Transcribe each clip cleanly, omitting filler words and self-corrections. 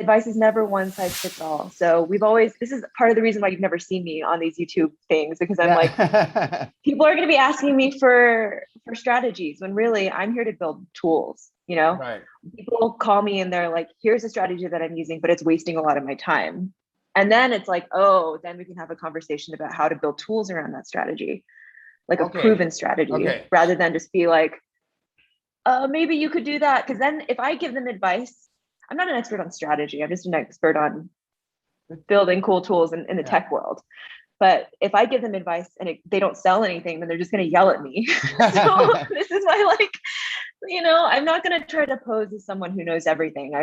advice is never one size fits all. So this is part of the reason why you've never seen me on these YouTube things, because I'm like, Yeah. people are going to be asking me for strategies when really I'm here to build tools. Right. People call me and they're like, here's a strategy that I'm using, but it's wasting a lot of my time. And then it's like, oh, then we can have a conversation about how to build tools around that strategy, like a Okay. proven strategy, Okay. rather than just be like, maybe you could do that. Because then if I give them advice, I'm not an expert on strategy. I'm just an expert on building cool tools in the Yeah. tech world. But if I give them advice and they don't sell anything, then they're just going to yell at me. So this is why, like, I'm not going to try to pose as someone who knows everything.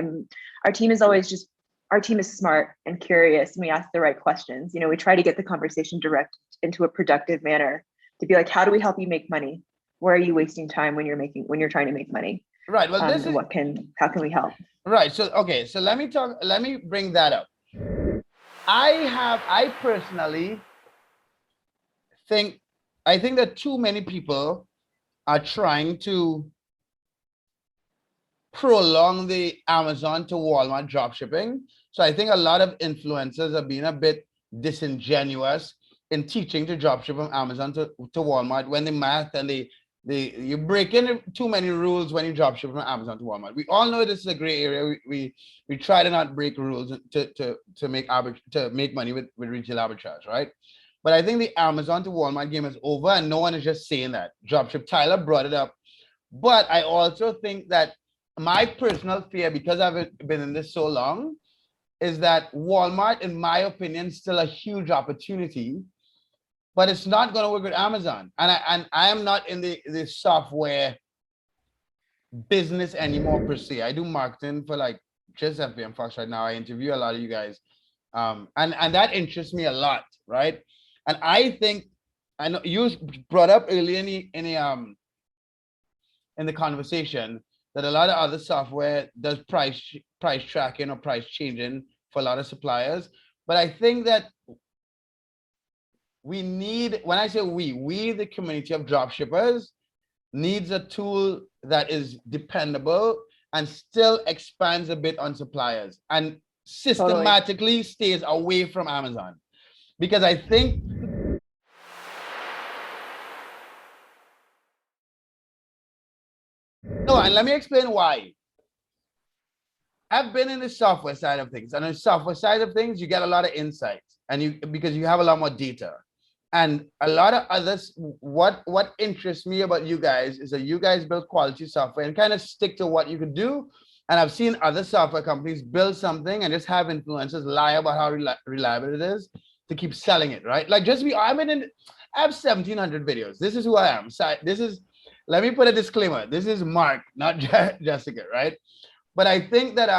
Our team is always just, our team is smart and curious, and we ask the right questions. We try to get the conversation direct into a productive manner to be like, how do we help you make money? Where are you wasting time when you're trying to make money? Right. Well, this And is how can we help? right. So, okay. So let me bring that up. I personally think, I think that too many people are trying to prolong the Amazon to Walmart drop shipping. So I think a lot of influencers are being a bit disingenuous in teaching to drop ship from Amazon to Walmart, when the math and you break in too many rules when you drop ship from Amazon to Walmart. We all know this is a gray area. We try to not break rules to make money with retail arbitrage, right? But I think the Amazon to Walmart game is over, and no one is just saying that. Dropship Tyler brought it up. But I also think that my personal fear, because I've been in this so long, is that Walmart, in my opinion, is still a huge opportunity, but it's not going to work with Amazon. And I am not in the software business anymore per se. I do marketing for like just FBM Fox right now. I interview a lot of you guys. And that interests me a lot, right? And I think, I know you brought up earlier in the conversation that a lot of other software does price tracking or price changing for a lot of suppliers. But I think that we need, when I say we the community of drop shippers needs a tool that is dependable and still expands a bit on suppliers and systematically stays away from Amazon. Because I think no, and let me explain why. I've been in the software side of things, and on the software side of things, you get a lot of insights, and because you have a lot more data, and a lot of others. What interests me about you guys is that you guys build quality software and kind of stick to what you can do. And I've seen other software companies build something and just have influencers lie about how reliable it is to keep selling it, right? Like just I have 1,700 videos. This is who I am. So this is, let me put a disclaimer. This is Mark, not Jessica, right? But I think that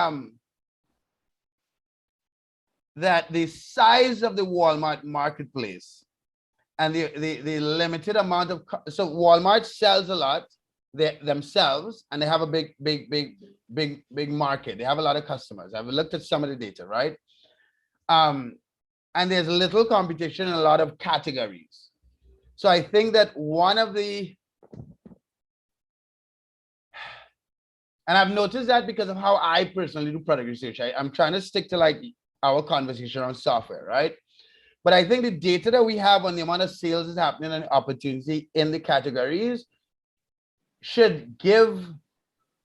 that the size of the Walmart marketplace and the limited amount of, so Walmart sells a lot themselves, and they have a big market. They have a lot of customers. I've looked at some of the data, right? And there's little competition in a lot of categories. So I think that one of the, and I've noticed that because of how I personally do product research. I'm trying to stick to like our conversation on software, right? But I think the data that we have on the amount of sales is happening and opportunity in the categories should give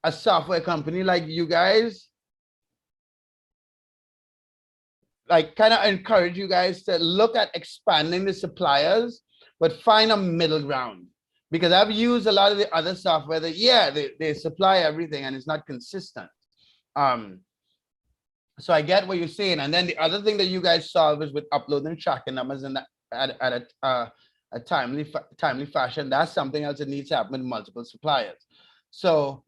a software company like you guys, like kind of encourage you guys to look at expanding the suppliers, but find a middle ground. Because I've used a lot of the other software that, yeah, they supply everything and it's not consistent. So I get what you're saying. And then the other thing that you guys solve is with uploading tracking numbers and at a timely fashion. That's something else that needs to happen with multiple suppliers. So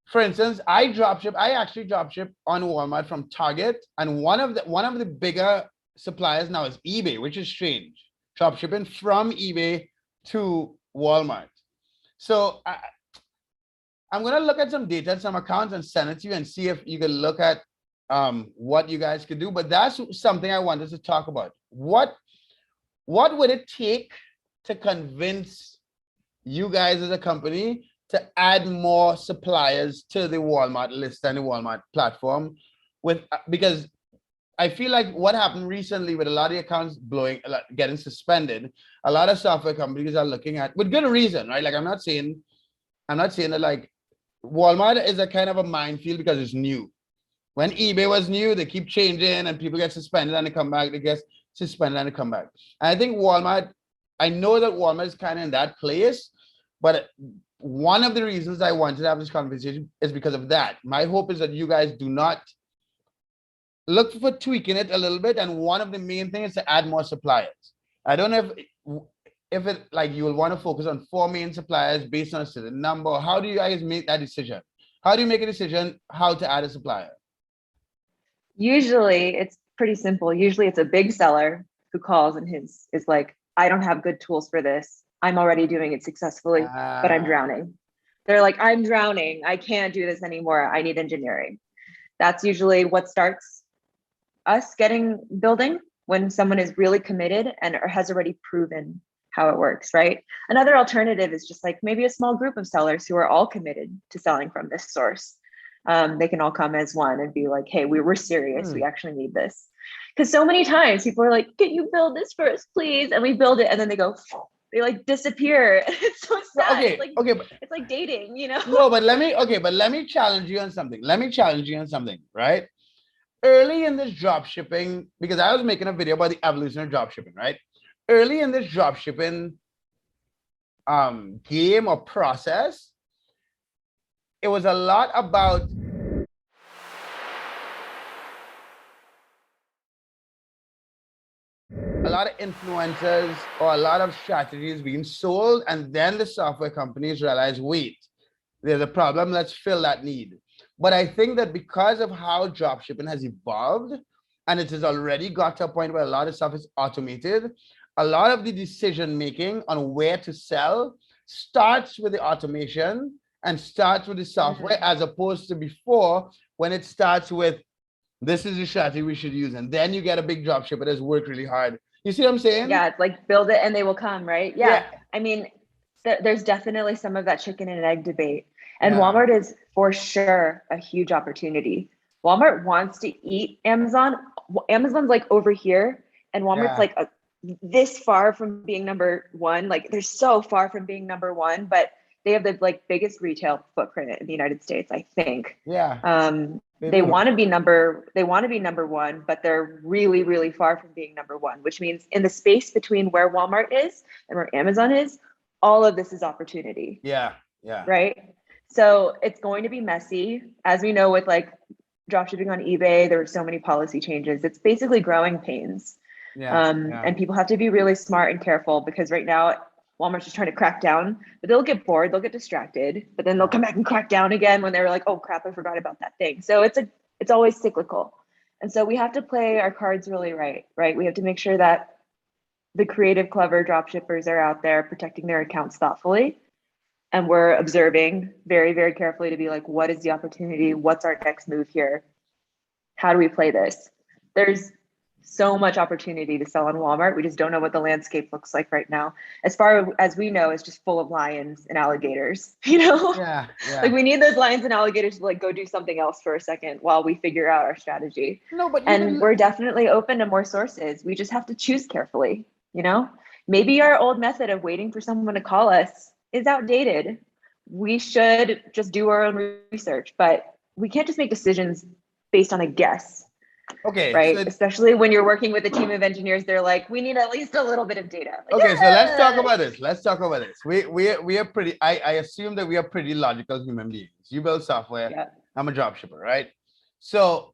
for instance, I actually dropship on Walmart from Target, and one of the bigger suppliers now is eBay, which is strange. Dropshipping from eBay to Walmart. So I'm gonna look at some data, some accounts, and send it to you and see if you can look at what you guys could do. But that's something I wanted to talk about. What would it take to convince you guys as a company to add more suppliers to the Walmart list and the Walmart platform with because I feel like what happened recently with a lot of the accounts getting suspended, a lot of software companies are looking at with good reason, right? Like I'm not saying that like Walmart is a kind of a minefield because it's new. When eBay was new, they keep changing and people get suspended and they come back, they get suspended and they come back. And I think Walmart, I know that Walmart is kind of in that place, but one of the reasons I wanted to have this conversation is because of that. My hope is that you guys do not look for tweaking it a little bit. And one of the main things is to add more suppliers. I don't know if it like you will want to focus on 4 main suppliers based on a certain number. How do you guys make that decision? How do you make a decision how to add a supplier? Usually it's pretty simple. Usually it's a big seller who calls and is like, I don't have good tools for this. I'm already doing it successfully, but I'm drowning. They're like, I'm drowning. I can't do this anymore. I need engineering. That's usually what starts us getting building when someone is really committed and has already proven how it works, right? Another alternative is just like maybe a small group of sellers who are all committed to selling from this source. They can all come as one and be like, hey, we were serious. We actually need this. Because so many times people are like, can you build this for us, please? And we build it and then they go, they like disappear. It's so sad. Okay, it's like dating, you know? No, but let me challenge you on something. Right? Early in this drop shipping, because I was making a video about the evolution of drop shipping, right? Early in this drop shipping game or process, it was a lot about a lot of influencers or a lot of strategies being sold, and then the software companies realize, wait, there's a problem, let's fill that need. But I think that because of how dropshipping has evolved, and it has already got to a point where a lot of stuff is automated, a lot of the decision making on where to sell starts with the automation and starts with the software, as opposed to before when it starts with, this is the strategy we should use. And then you get a big dropshipper that's worked really hard. You see what I'm saying? Yeah, it's like build it and they will come, right? Yeah. I mean, there's definitely some of that chicken and egg debate. And Walmart is for sure a huge opportunity. Walmart wants to eat Amazon. Amazon's like over here, and Walmart's like this far from being number one. Like they're so far from being number one, but they have the like biggest retail footprint in the United States, I think. They want to be number one, but they're really, really far from being number one, which means in the space between where Walmart is and where Amazon is, all of this is opportunity. Yeah. Right. So it's going to be messy. As we know, with like dropshipping on eBay, there were so many policy changes. It's basically growing pains. And people have to be really smart and careful, because right now Walmart's just trying to crack down, but they'll get bored, they'll get distracted, but then they'll come back and crack down again when they're like, oh crap, I forgot about that thing. So it's always cyclical. And so we have to play our cards really right? We have to make sure that the creative, clever dropshippers are out there protecting their accounts thoughtfully. And we're observing very, very carefully to be like, what is the opportunity? What's our next move here? How do we play this? There's so much opportunity to sell on Walmart. We just don't know what the landscape looks like right now. As far as we know, it's just full of lions and alligators, you know? Like we need those lions and alligators to like go do something else for a second while we figure out our strategy. And we're definitely open to more sources. We just have to choose carefully, you know? Maybe our old method of waiting for someone to call us is outdated. We should just do our own research, but we can't just make decisions based on a guess. Right. So, especially when you're working with a team of engineers, they're like, we need at least a little bit of data. Like, so let's talk about this. We are pretty, I assume that we are pretty logical human beings. You build software. I'm a dropshipper, right? So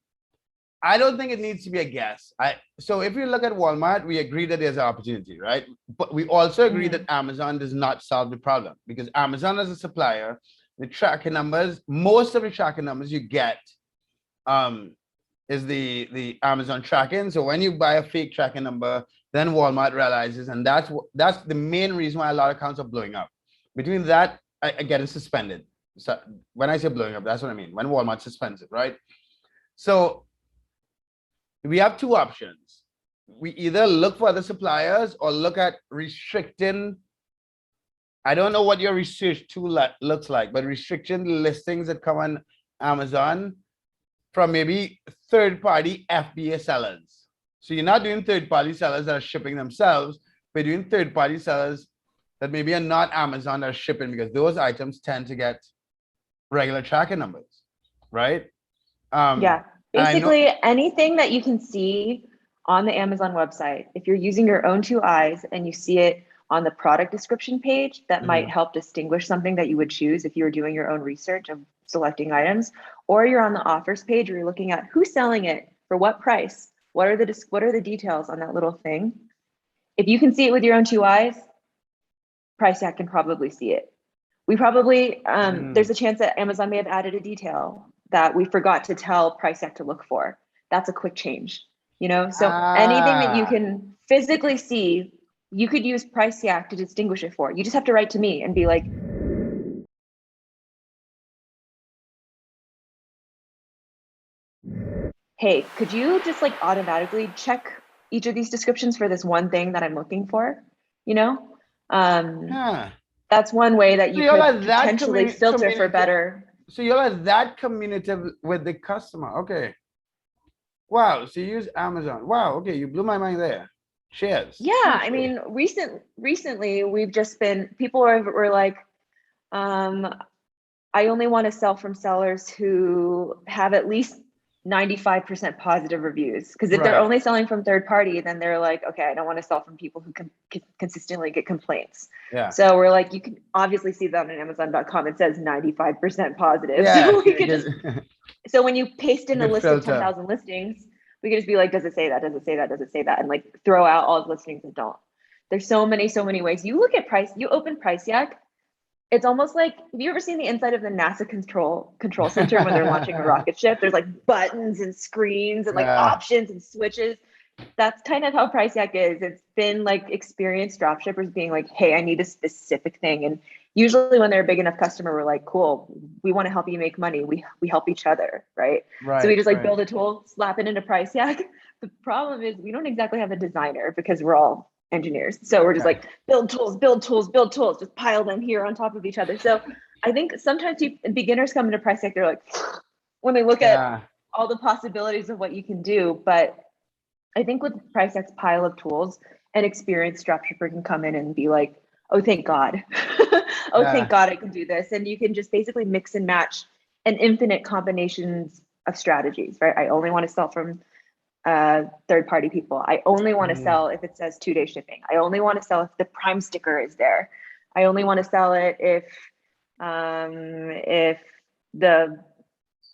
I don't think it needs to be a guess. So if you look at Walmart, we agree that there's an opportunity, right? But we also agree that Amazon does not solve the problem, because Amazon as a supplier, the tracking numbers, most of the tracking numbers you get is the Amazon tracking. So when you buy a fake tracking number, then Walmart realizes, and that's the main reason why a lot of accounts are blowing up. Between that, I get it suspended. So when I say blowing up, that's what I mean. When Walmart suspends it, right? So we have two options. We either look for other suppliers or look at restricting. I don't know what your research tool looks like, but restricting the listings that come on Amazon from maybe third-party FBA sellers. So you're not doing third-party sellers that are shipping themselves, but you're doing third-party sellers that maybe are not Amazon that are shipping, because those items tend to get regular tracking numbers, right? Yeah. And I know, Basically, anything that you can see on the Amazon website, if you're using your own two eyes and you see it on the product description page, that might help distinguish something that you would choose if you were doing your own research of selecting items, or you're on the offers page where you're looking at who's selling it for what price, what are the details on that little thing. If you can see it with your own two eyes, PriceYak can probably see it. We probably, there's a chance that Amazon may have added a detail that we forgot to tell PriceYak to look for. That's a quick change, you know? So anything that you can physically see, you could use PriceYak to distinguish it for. You just have to write to me and be like, hey, could you just like automatically check each of these descriptions for this one thing that I'm looking for, you know? That's one way that you could potentially filter for better. So you're that communicative with the customer. Okay. Wow. So you use Amazon. Wow. Okay. You blew my mind there. Cheers. Yeah. I mean, recently we've just been, people were like, I only want to sell from sellers who have at least 95% positive reviews. Because if they're only selling from third party, then they're like, okay, I don't want to sell from people who can consistently get complaints. Yeah. So we're like, you can obviously see that on Amazon.com. It says 95% positive. Yeah, so we could just, so when you paste in a list of 10,000 listings, we could just be like, does it say that? Does it say that? Does it say that? And like throw out all the listings that don't. There's so many ways. You look at you open PriceYak. It's almost like, have you ever seen the inside of the NASA control center when they're launching a rocket ship? There's like buttons and screens and like options and switches. That's kind of how PriceYak is. It's been like experienced dropshippers being like, hey, I need a specific thing. And usually when they're a big enough customer, we're like, cool, we want to help you make money. We help each other, right? So we just like build a tool, slap it into PriceYak. The problem is we don't exactly have a designer because we're all engineers. So we're just like build tools, just pile them here on top of each other. So I think sometimes beginners come into PriceYak, they're like, when they look at all the possibilities of what you can do. But I think with PriceYak's pile of tools, an experienced dropshipper can come in and be like, oh, thank God. Thank God I can do this. And you can just basically mix and match an infinite combinations of strategies, right? I only want to sell from third-party people. I only want to sell if it says 2-day shipping. I only want to sell if the Prime sticker is there. I only want to sell it if the,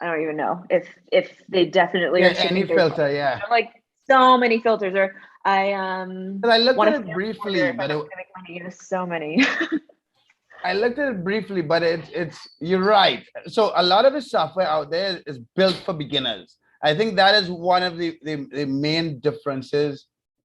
I don't even know, if they definitely are shipping any filter, like so many filters. Or I looked at it briefly, but there's so many. I looked at it briefly, but it's you're right. So a lot of the software out there is built for beginners. I think that is one of the main differences